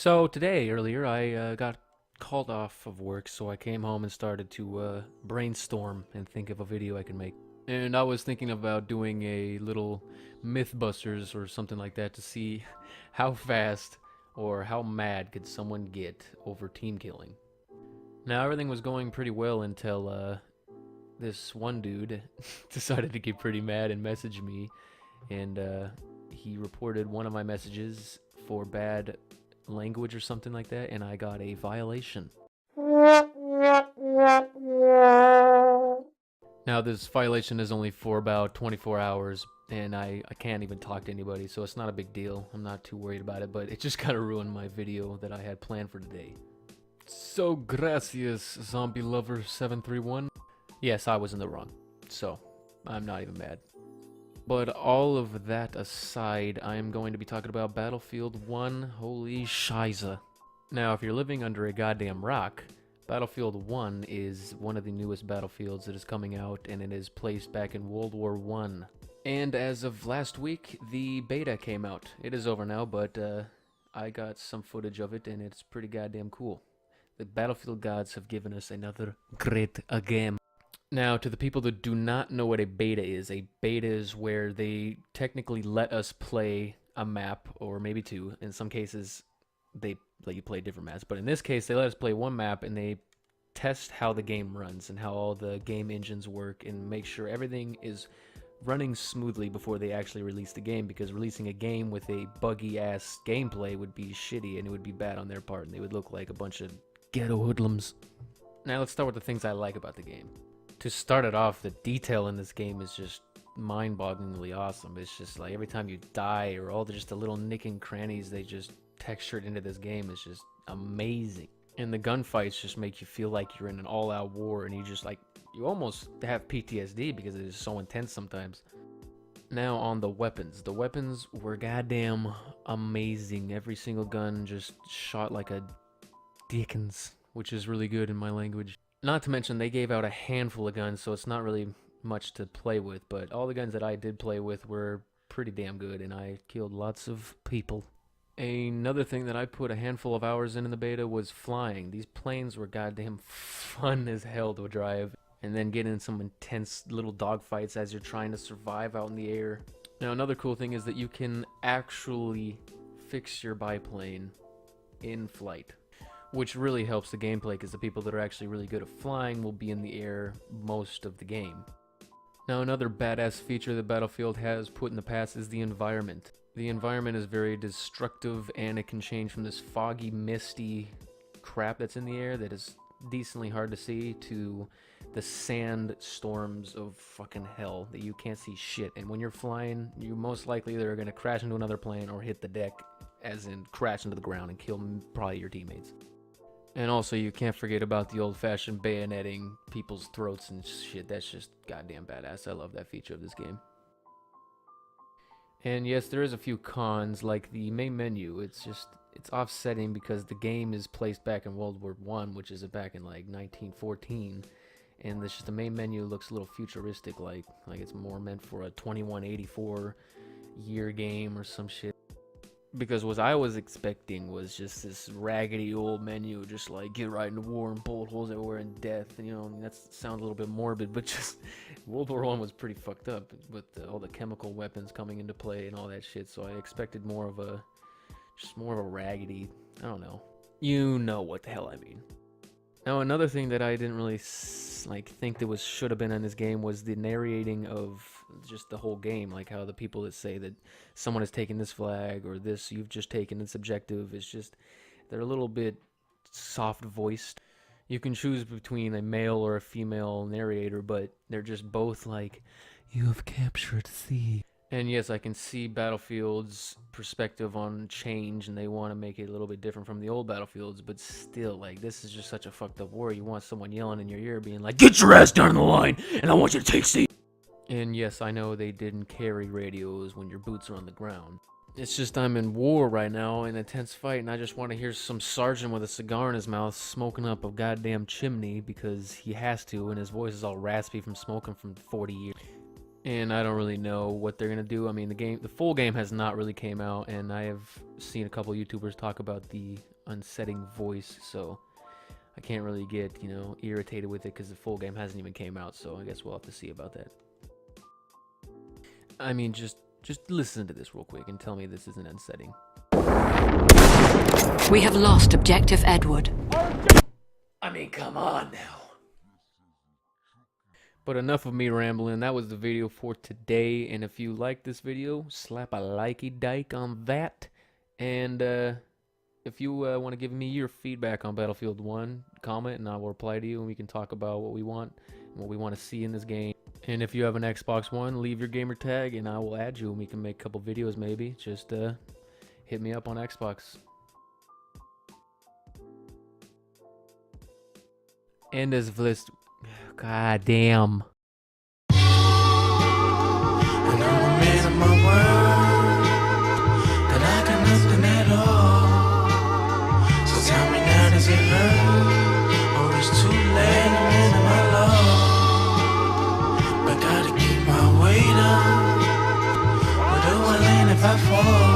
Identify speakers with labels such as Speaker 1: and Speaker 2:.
Speaker 1: So today, earlier, I got called off of work, so I came home and started to brainstorm and think of a video I can make. And I was thinking about doing a little Mythbusters or something like that to see how fast or how mad could someone get over team killing. Now, everything was going pretty well until this one dude decided to get pretty mad and message me, and he reported one of my messages for bad language or something like that, and I got a violation. Now, this violation is only for about 24 hours, and I can't even talk to anybody, so it's not a big deal. I'm not too worried about it, but it just kind of ruined my video that I had planned for today. So, gracias, Zombie Lover 731. Yes, I was in the wrong, so I'm not even mad. But all of that aside, I am going to be talking about Battlefield 1. Holy shiza. Now, if you're living under a goddamn rock, Battlefield 1 is one of the newest battlefields that is coming out, and it is placed back in World War 1. And as of last week, the beta came out. It is over now, but I got some footage of it, and it's pretty goddamn cool. The Battlefield gods have given us another great game. Now, to the people that do not know what a beta is where they technically let us play a map, or maybe two. In some cases, they let you play different maps. But in this case, they let us play one map, and they test how the game runs and how all the game engines work and make sure everything is running smoothly before they actually release the game, because releasing a game with a buggy-ass gameplay would be shitty, and it would be bad on their part, and they would look like a bunch of ghetto hoodlums. Now, let's start with the things I like about the game. To start it off, the detail in this game is just mind-bogglingly awesome. It's just like every time you die, or all the little nick and crannies they just textured into this game is just amazing. And the gunfights just make you feel like you're in an all-out war, and you almost have PTSD because it is so intense sometimes. Now on the weapons. The weapons were goddamn amazing. Every single gun just shot like a Dickens, which is really good in my language. Not to mention, they gave out a handful of guns, so it's not really much to play with, but all the guns that I did play with were pretty damn good, and I killed lots of people. Another thing that I put a handful of hours in the beta was flying. These planes were goddamn fun as hell to drive, and then get in some intense little dogfights as you're trying to survive out in the air. Now, another cool thing is that you can actually fix your biplane in flight, which really helps the gameplay, because the people that are actually really good at flying will be in the air most of the game. Now, another badass feature that Battlefield has put in the past is the environment. The environment is very destructive, and it can change from this foggy, misty crap that's in the air that is decently hard to see to the sand storms of fucking hell that you can't see shit. And when you're flying, you most likely either are going to crash into another plane or hit the deck, as in crash into the ground and kill probably your teammates. And also, you can't forget about the old-fashioned bayoneting people's throats and shit. That's just goddamn badass. I love that feature of this game. And yes, there is a few cons, like the main menu. It's offsetting because the game is placed back in World War I, which is back in like 1914. And the main menu looks a little futuristic, like it's more meant for a 2184 year game or some shit. Because what I was expecting was just this raggedy old menu, just like get right into war and bullet holes everywhere and death. And, that sounds a little bit morbid, but just World War I was pretty fucked up with all the chemical weapons coming into play and all that shit. So I expected more of a raggedy, I don't know. You know what the hell I mean. Now, another thing that I didn't really think that should have been in this game was the narrating of just the whole game, like how the people that say that someone has taken this flag or this you've just taken its objective is just, they're a little bit soft voiced. You can choose between a male or a female narrator, but they're just both like, you have captured C. And yes, I can see Battlefield's perspective on change, and they want to make it a little bit different from the old Battlefields, but still, like, this is just such a fucked up war. You want someone yelling in your ear being like, get your ass down the line, and I want you to take C. And yes, I know they didn't carry radios when your boots are on the ground. It's just I'm in war right now, in a tense fight, and I just want to hear some sergeant with a cigar in his mouth smoking up a goddamn chimney because he has to, and his voice is all raspy from smoking from 40 years. And I don't really know what they're gonna do. I mean, the full game has not really came out, and I have seen a couple YouTubers talk about the unsetting voice, so I can't really get, you know, irritated with it because the full game hasn't even came out, so I guess we'll have to see about that. I mean, just listen to this real quick and tell me this isn't unsetting.
Speaker 2: We have lost objective Edward.
Speaker 1: I mean, come on now. But enough of me rambling. That was the video for today, and if you like this video, slap a likey dike on that. And if you want to give me your feedback on Battlefield 1, comment and I will reply to you, and we can talk about what we want and what we want to see in this game. And if you have an Xbox One, leave your gamer tag and I will add you and we can make a couple videos maybe. Just hit me up on Xbox. End as list. God damn.
Speaker 3: And I'm a man of my word, and I got nothing at all. So tell me now, does it hurt? Or it's too late, I'm in my love. But gotta keep my weight up. Where do I land if I fall?